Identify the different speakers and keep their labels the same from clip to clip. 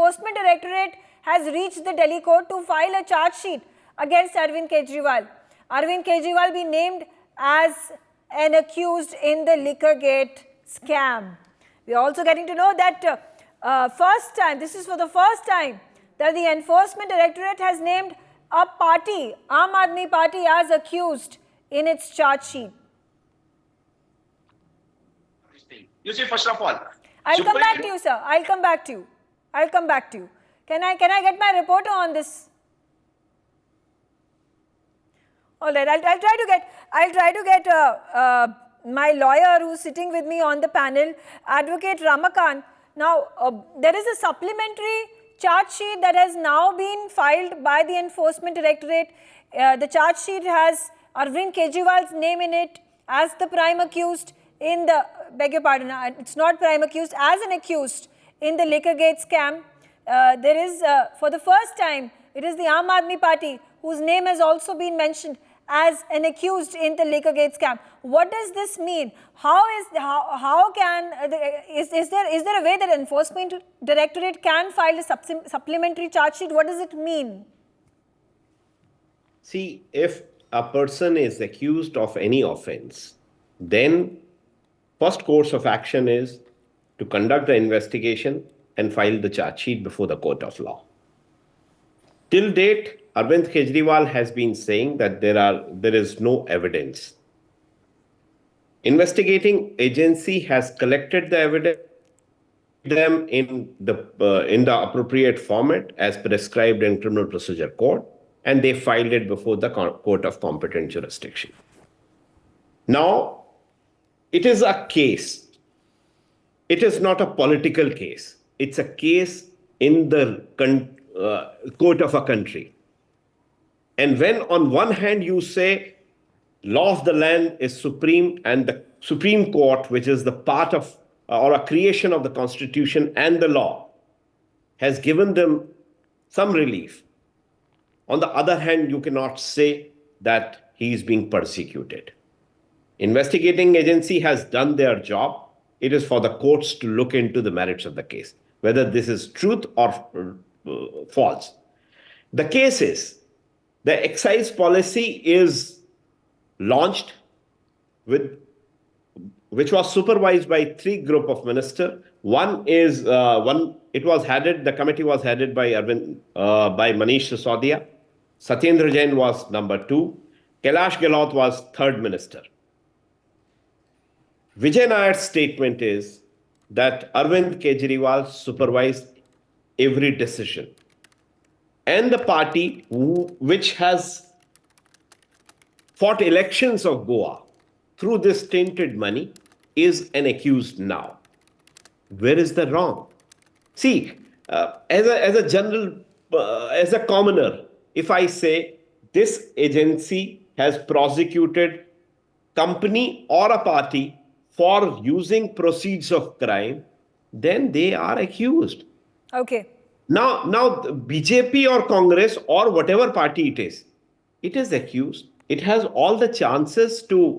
Speaker 1: Enforcement Directorate has reached the Delhi court to file a charge sheet against Arvind Kejriwal. Arvind Kejriwal be named as an accused in the Liquorgate scam. We are also getting to know that this is for the first time that the Enforcement Directorate has named a party, Aam Aadmi Party, as accused in its charge sheet.
Speaker 2: You see, first of all,
Speaker 1: I'll come back to you, sir. I'll come back to you. Can I get my reporter on this? All right, I'll try to get my lawyer who's sitting with me on the panel, Advocate Ramakant. Now, there is a supplementary charge sheet that has now been filed by the Enforcement Directorate. The charge sheet has Arvind Kejriwal's name in it as the prime accused in the, beg your pardon, it's not prime accused, as an accused in the Liquorgate scam. There is, for the first time, it is the Aam Aadmi Party whose name has also been mentioned as an accused in the Liquorgate scam. What does this mean? Is there a way that Enforcement Directorate can file a supplementary charge sheet? What does it mean?
Speaker 3: See, if a person is accused of any offense, then first course of action is to conduct the investigation and file the charge sheet before the court of law. Till date, Arvind Kejriwal has been saying that there is no evidence. Investigating agency has collected the evidence them in the appropriate format as prescribed in Criminal Procedure Code, and they filed it before the court of competent jurisdiction. Now, it is a case. It is not a political case. It's a case in the court of a country. And when on one hand you say law of the land is supreme and the Supreme Court, which is the part of or a creation of the Constitution and the law, has given them some relief. On the other hand, you cannot say that he is being persecuted. Investigating agency has done their job. It is for the courts to look into the merits of the case, whether this is truth or false. The case is, the excise policy is launched which was supervised by three group of ministers. The committee was headed by Manish Sisodia. Satyendra Jain was number 2. Kailash Gehlot was third minister. Vijay Nayar's statement is that Arvind Kejriwal supervised every decision. And the party which has fought elections of Goa through this tainted money is an accused now. Where is the wrong? See, as a commoner, if I say this agency has prosecuted company or a party for using proceeds of crime, then they are accused.
Speaker 1: Okay.
Speaker 3: Now BJP or Congress or whatever party it is accused. It has all the chances to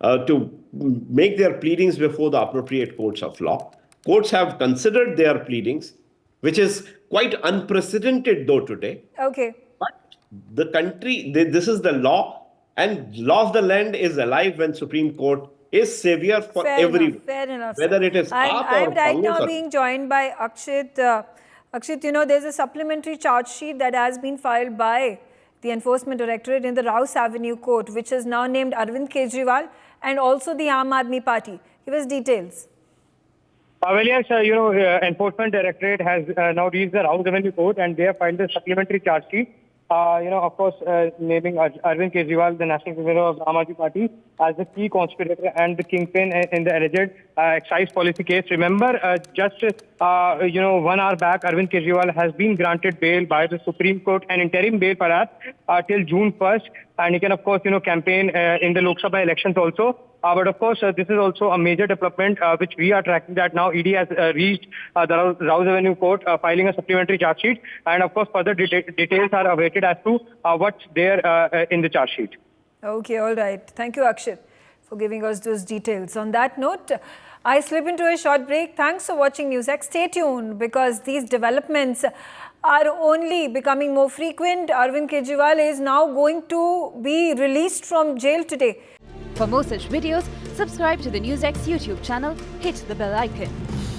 Speaker 3: to make their pleadings before the appropriate courts of law. Courts have considered their pleadings, which is quite unprecedented though today.
Speaker 1: Okay.
Speaker 3: But the country, this is the law, and law of the land is alive when Supreme Court is savior for everyone.
Speaker 1: Fair enough.
Speaker 3: Whether it is
Speaker 1: I'm right now being joined by Akshit. Akshit, there's a supplementary charge sheet that has been filed by the Enforcement Directorate in the Rouse Avenue Court, which is now named Arvind Kejriwal and also the Aam Aadmi Party. Give us details.
Speaker 4: Well, yes, Enforcement Directorate has now reached the Rouse Avenue Court and they have filed a supplementary charge sheet. Of course, naming Arvind Kejriwal, the National President of the Aam Aadmi Party, as the key conspirator and the kingpin in the alleged excise policy case. Remember, just 1 hour back, Arvind Kejriwal has been granted bail by the Supreme Court, an interim bail perhaps, till June 1st. And he can, of course, campaign in the Lok Sabha elections also. But of course, this is also a major development which we are tracking, that now ED has reached the Rouse Avenue Court filing a supplementary charge sheet. And of course, further details are awaited as to what's there in the charge sheet.
Speaker 1: Okay, all right. Thank you, Akshit, for for giving us those details. On that note, I slip into a short break. Thanks for watching NewsX. Stay tuned because these developments are only becoming more frequent. Arvind Kejriwal is now going to be released from jail today.
Speaker 5: For more such videos, subscribe to the NewsX YouTube channel, hit the bell icon.